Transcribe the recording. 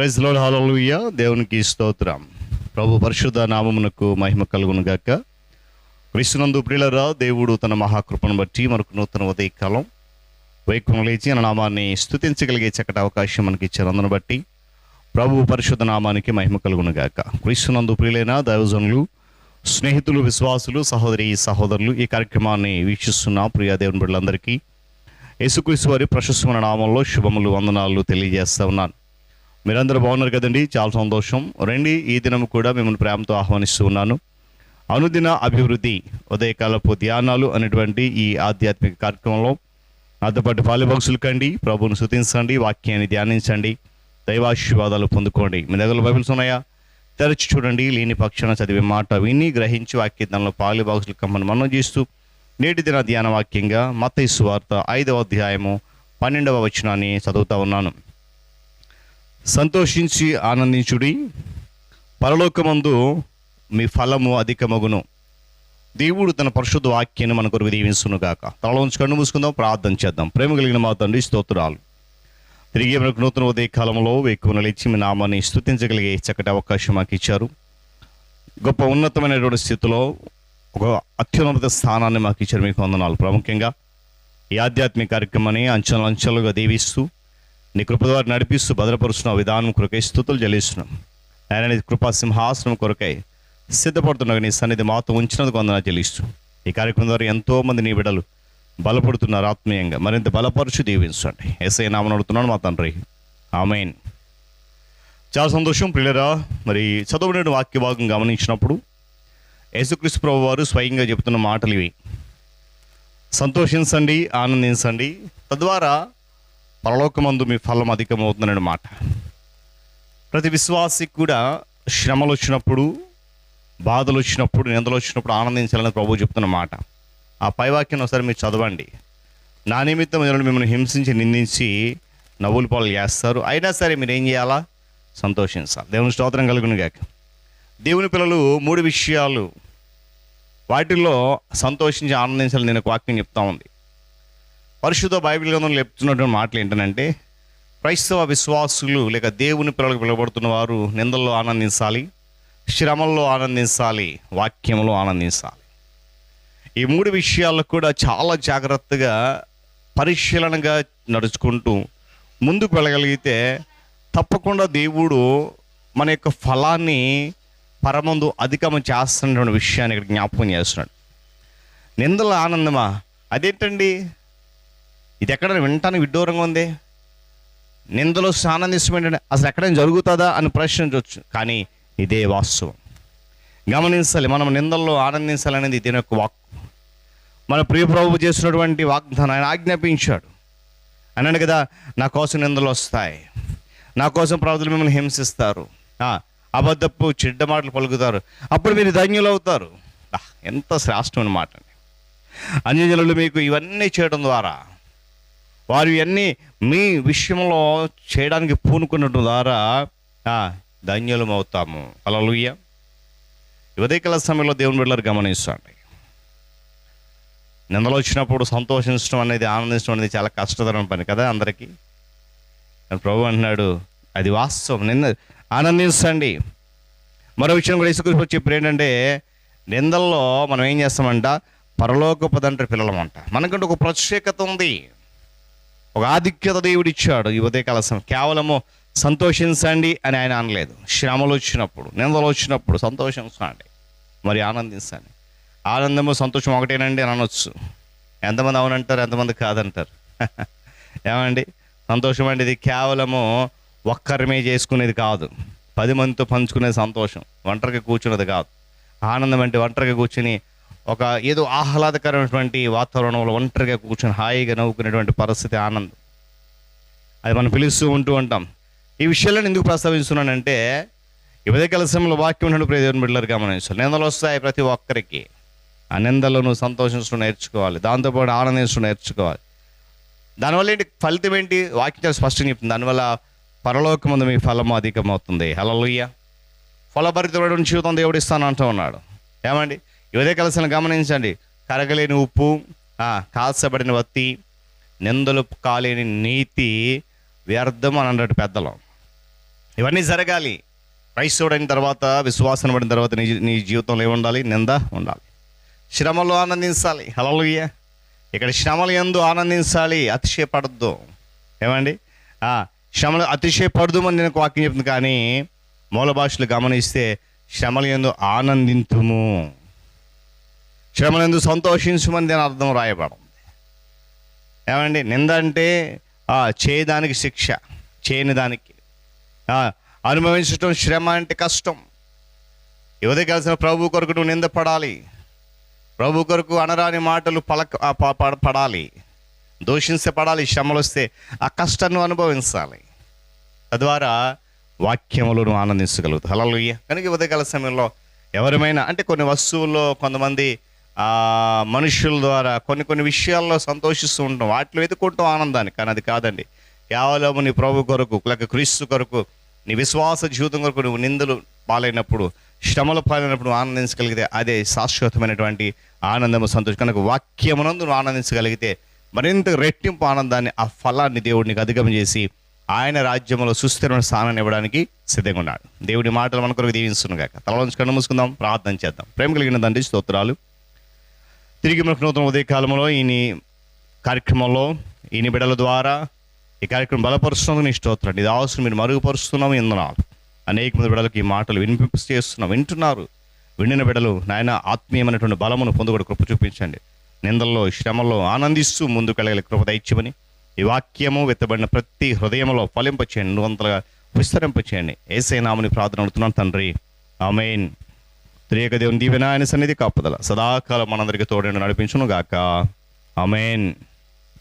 Praise lord, హల్లెలూయా. దేవునికి స్తోత్రం. ప్రభు పరిశుద్ధ నామమునకు మహిమ కలుగును గాక. క్రీస్తునందు ప్రియులారా, దేవుడు తన మహాకృపను బట్టి మనకు నూతన ఉదయకాలం వైకును లేచి ఆయన నామాన్ని స్తుతించగలిగే చక్కటి అవకాశం మనకి ఇచ్చారు. అందును బట్టి ప్రభు పరిశుద్ధ నామానికి మహిమ కలుగును గాక. క్రీస్తునందు ప్రియులైన దైవజనులు, స్నేహితులు, విశ్వాసులు, సహోదరి సహోదరులు, ఈ కార్యక్రమాన్ని వీక్షిస్తున్న ప్రియ దేవుని బిడ్డలందరికీ యేసుక్రీస్తు వారి ప్రశస్తమైన నామంలో శుభములు, వందనాలు తెలియజేస్తా ఉన్నాను. మీరందరూ బాగున్నారు కదండి? చాలా సంతోషం. రండి, ఈ దినం కూడా మిమ్మల్ని ప్రేమతో ఆహ్వానిస్తూ ఉన్నాను. అనుదిన అభివృద్ధి ఉదయకాలపు ధ్యానాలు అనేటువంటి ఈ ఆధ్యాత్మిక కార్యక్రమంలో నాతో పాటు పాలుభాగస్తులు కండి, ప్రభువును స్తుతించండి, వాక్యాన్ని ధ్యానించండి, దైవాశీర్వాదాలు పొందుకోండి. మీ దగ్గర బైబిల్స్ ఉన్నాయా? తెరచి చూడండి. లేని పక్షాన చదివే మాట విని గ్రహించి వాక్యంలో పాలుభాగస్తులు కమ్మని మనం చేస్తూ నేటి దిన ధ్యాన వాక్యంగా మత్తయి సువార్త 5వ అధ్యాయము 12వ వచనాన్ని చదువుతా ఉన్నాను. సంతోషించి ఆనందించుడి, పరలోకమందు మీ ఫలము అధికమగును. దేవుడు తన పరిశుద్ధ వాక్యాన్ని మన కొరకు దీవించును గాక. తల ఉంచి కన్ను మూసుకుందాం, ప్రార్థన చేద్దాం. ప్రేమ కలిగిన మా తండ్రి, స్తోత్రాలు. తిరిగి మనకు నూతన ఉదయ కాలంలో వేకువన లేచి మీ నామాన్ని స్తుతించగలిగే చక్కటి అవకాశం మాకు ఇచ్చారు. గొప్ప ఉన్నతమైనటువంటి స్థితిలో ఒక అత్యున్నత స్థానాన్ని మాకు ఇచ్చారు. మీకు వందనాలు. ప్రాముఖ్యంగా ఈ ఆధ్యాత్మిక కార్యక్రమాన్ని అంచెలుగా దీవిస్తూ నీ కృప ద్వారా నడిపిస్తూ భద్రపరుస్తున్న విధానం కొరకై స్తుతులు చెల్లిస్తున్నాం. ఆయన నీ కృపా సింహాసనం కొరకై సిద్ధపడుతున్న నీ సన్నిధి మాతో ఉంచినందుకు వందనాలు చెల్లిస్తూ ఈ కార్యక్రమం ద్వారా ఎంతోమంది నీ బిడ్డలు బలపడుతున్నారు. ఆత్మీయంగా మరింత బలపరుచు దీవించండి. యేసయ్య నామమున అడుగుతున్నాను మా తండ్రి, ఆమేన్. చాలా సంతోషం ప్రియులారా. మరి చదవబడిన వాక్య భాగం గమనించినప్పుడు యేసుక్రీస్తు ప్రభువు వారు స్వయంగా చెబుతున్న మాటలు ఇవి. సంతోషించండి, ఆనందించండి, తద్వారా పరలోకమందు మీ ఫలం అధికమవుతుందనే మాట. ప్రతి విశ్వాసికి కూడా శ్రమలు వచ్చినప్పుడు, బాధలు వచ్చినప్పుడు, నిందలు వచ్చినప్పుడు ఆనందించాలని ప్రభువు చెప్తున్న మాట. ఆ పైవాక్యం ఒకసారి మీరు చదవండి. నా నిమిత్తం మిమ్మల్ని హింసించి నిందించి నవ్వుల పాలు చేస్తారు, అయినా సరే మీరు ఏం చేయాలా? సంతోషించాలి. దేవుని స్తోత్రం కలుగును గాక. దేవుని పిల్లలు 3 విషయాలు, వాటిల్లో సంతోషించి ఆనందించాలని నేను ఒక వాక్యం చెప్తా ఉంది. పరిశుద్ధ బైబిల్ గ్రంథంలో చెప్తున్నటువంటి మాటలు ఏంటంటే, క్రైస్తవ విశ్వాసులు లేక దేవుని పిల్లలకు పిలువబడుతున్న వారు నిందల్లో ఆనందించాలి, శ్రమల్లో ఆనందించాలి, వాక్యంలో ఆనందించాలి. ఈ 3 విషయాల్లో కూడా చాలా జాగ్రత్తగా పరిశీలనగా నడుచుకుంటూ ముందుకు వెళ్ళగలిగితే తప్పకుండా దేవుడు మన యొక్క ఫలాన్ని పరమందు అధికం చేస్తున్నటువంటి విషయాన్ని ఇక్కడ జ్ఞాపకం చేస్తున్నాడు. నిందల ఆనందమా? అదేంటండి, ఇది ఎక్కడ వినటానికి విడ్డూరంగా ఉంది. నిందలో ఆనందించడం ఏంటంటే అసలు ఎక్కడైనా జరుగుతుందా అని ప్రశ్నించవచ్చు, కానీ ఇదే వాస్తవం. గమనించాలి, మనం నిందల్లో ఆనందించాలనేది దీని యొక్క వాక్. మన ప్రియ ప్రభువు చేసినటువంటి వాగ్దానం ఆయన ఆజ్ఞాపించాడు. అన్నాడు కదా, నా కోసం నిందలు వస్తాయి, నా కోసం ప్రజలు మిమ్మల్ని హింసిస్తారు, అబద్ధపు చెడ్డ మాటలు పలుకుతారు, అప్పుడు మీరు ధన్యులు అవుతారు. ఎంత శ్రేష్టమైన మాట అండి. అన్యజనులు మీకు ఇవన్నీ చేయడం ద్వారా, వారు ఇవన్నీ మీ విషయంలో చేయడానికి పూనుకున్నట్టు ద్వారా ధన్యులం అవుతాము. హల్లెలూయా. ఉదయకాల సమయంలో దేవుని బిడ్డలు గమనించండి. నిందలు వచ్చినప్పుడు సంతోషించడం అనేది, ఆనందించడం అనేది చాలా కష్టతరమైన పని కదా అందరికీ. ప్రభు అంటున్నాడు అది వాస్తవం, నింద ఆనందించండి. మరో విషయం కూడా యేసుక్రీస్తు చెప్పారు ఏంటంటే, నిందల్లో మనం ఏం చేస్తామంట, పరలోకపదంటే పిల్లలమంట. మనకంటే ఒక ప్రత్యేకత ఉంది, ఒక ఆధిక్యత దేవుడు ఇచ్చాడు. ఈ ఉదయకాల సమయం కేవలము సంతోషించండి అని ఆయన అనలేదు. శ్రమలు వచ్చినప్పుడు, నిందలు వచ్చినప్పుడు సంతోషించండి, మరి ఆనందించండి. ఆనందము సంతోషం ఒకటేనండి అని అనొచ్చు. ఎంతమంది అవునంటారు, ఎంతమంది కాదంటారు? ఏమండి, సంతోషం అంటే ఇది కేవలము ఒక్కరిమే చేసుకునేది కాదు, 10 మందితో పంచుకునే సంతోషం, ఒంటరిగా కూర్చున్నది కాదు. ఆనందం అంటే ఒంటరిగా కూర్చుని ఒక ఏదో ఆహ్లాదకరమైనటువంటి వాతావరణంలో ఒంటరిగా కూర్చొని హాయిగా నవ్వుకునేటువంటి పరిస్థితి ఆనందం. అది మనం పిలుస్తూ ఉంటూ ఉంటాం. ఈ విషయాలను ఎందుకు ప్రస్తావిస్తున్నానంటే, ఈ ఉదయకాల సమయంలో వాక్యం ఉన్నప్పుడు ప్రియ దేవుని బిడ్డలు గమనించాలి. నిందలు వస్తాయి ప్రతి ఒక్కరికి. ఆ నిందలో నువ్వు సంతోషించడం నేర్చుకోవాలి, దాంతోపాటు ఆనందించడం నేర్చుకోవాలి. దానివల్ల ఏంటి ఫలితం ఏంటి? వాక్యం స్పష్టంగా చెప్తుంది. దానివల్ల పరలోకమందు మీ ఫలము అధికమవుతుంది. హల్లెలూయా. ఫలభరితమైన జీవితం దేవుడు ఇస్తాను అంటూ ఉన్నాడు. ఏమండి, ఈ ఉదయకాల సమయం గమనించండి. కరగలేని ఉప్పు, కాల్చబడిన వత్తి, నిందలు కాలేని నీతి వ్యర్థం అని అన్నట్టు పెద్దలు. ఇవన్నీ జరగాలి. క్రైస్తవుడైన తర్వాత, విశ్వాసం పడిన తర్వాత నీ జీవితంలో ఏముండాలి? నింద ఉండాలి. శ్రమలో ఆనందించాలి. హల్లెలూయా. ఇక్కడ శ్రమలు యందు ఆనందించాలి, అతిశయపడద్దు. ఏమండి? శ్రమలు అతిశయపడదు అని నేను వాక్యం చెప్తుంది. కానీ మూల భాషలు గమనిస్తే శ్రమల యందు ఆనందింతుము, శ్రమలందు సంతోషించమని దాని అర్థం రాయబడింది. ఏమండి? నింద అంటే చేయదానికి శిక్ష, చేయని దానికి అనుభవించటం. శ్రమ అంటే కష్టం. యువత కలిసిన ప్రభు కొరకు నువ్వు నిందపడాలి, ప్రభు కొరకు అనరాని మాటలు పడాలి, దూషించబడాలి. శ్రమలు వస్తే ఆ కష్టాన్ని అనుభవించాలి. తద్వారా వాక్యములు నువ్వు ఆనందించగలుగుతావు. హల్లెలూయా. కనుక ఉదయకాల సమయంలో ఎవరమైనా అంటే కొన్ని వస్తువుల్లో, కొంతమంది మనుషుల ద్వారా కొన్ని విషయాల్లో సంతోషిస్తూ ఉంటాం, వాటిలో వెతుకుంటాం ఆనందాన్ని. కానీ అది కాదండి. కేవలం నీ ప్రభు కొరకు, లేక క్రీస్తు కొరకు, నీ విశ్వాస జీవితం కొరకు నువ్వు నిందలు పాలైనప్పుడు, శ్రమలు పాలైనప్పుడు నువ్వు ఆనందించగలిగితే అదే శాశ్వతమైనటువంటి ఆనందము, సంతోషం. కనుక వాక్యమునందు నువ్వు ఆనందించగలిగితే మరింత రెట్టింపు ఆనందాన్ని, ఆ ఫలాన్ని దేవుడు నీకు అధిగమం చేసి ఆయన రాజ్యంలో సుస్థిరమైన స్థానాన్ని ఇవ్వడానికి సిద్ధంగా ఉన్నాడు. దేవుడి మాటలు మన కొరకు దీవించును గాక. తలలోంచి కన్ను మూసుకుందాం, ప్రార్థన చేద్దాం. ప్రేమ కలిగిన తండ్రి, స్తోత్రాలు. తిరిగి మనకు నూతన ఉదయకాలంలో ఈ కార్యక్రమంలో ఈ బిడ్డల ద్వారా ఈ కార్యక్రమం బలపరుస్తున్నందుకు నీ స్తోత్రం. ఇది అవసరం మీరు మరుగుపరుస్తున్నాము. ఇందునాలు అనేక మంది బిడ్డలకు ఈ మాటలు వినిపింపు చేస్తున్నాం, వింటున్నారు. విండిన బిడ్డలు నాయన ఆత్మీయమైనటువంటి బలమును పొందుకొని కృప చూపించండి. నిందల్లో, శ్రమల్లో ఆనందిస్తూ ముందుకు వెళ్ళగల కృప దయచేయమని, ఈ వాక్యము వెత్తబడిన ప్రతి హృదయంలో ఫలింపచేయండి, నువ్వంతలుగా విస్తరింపచేయండి. యేసయ్య నామమున ప్రార్థన అడుగుతున్నాను తండ్రి, ఆమేన్. త్రియక దేవుని దీవెన, ఆయన సన్నిధి కాపుదల సదాకాలం మనందరికీ తోడైన నడిపించును గాక. ఆమేన్.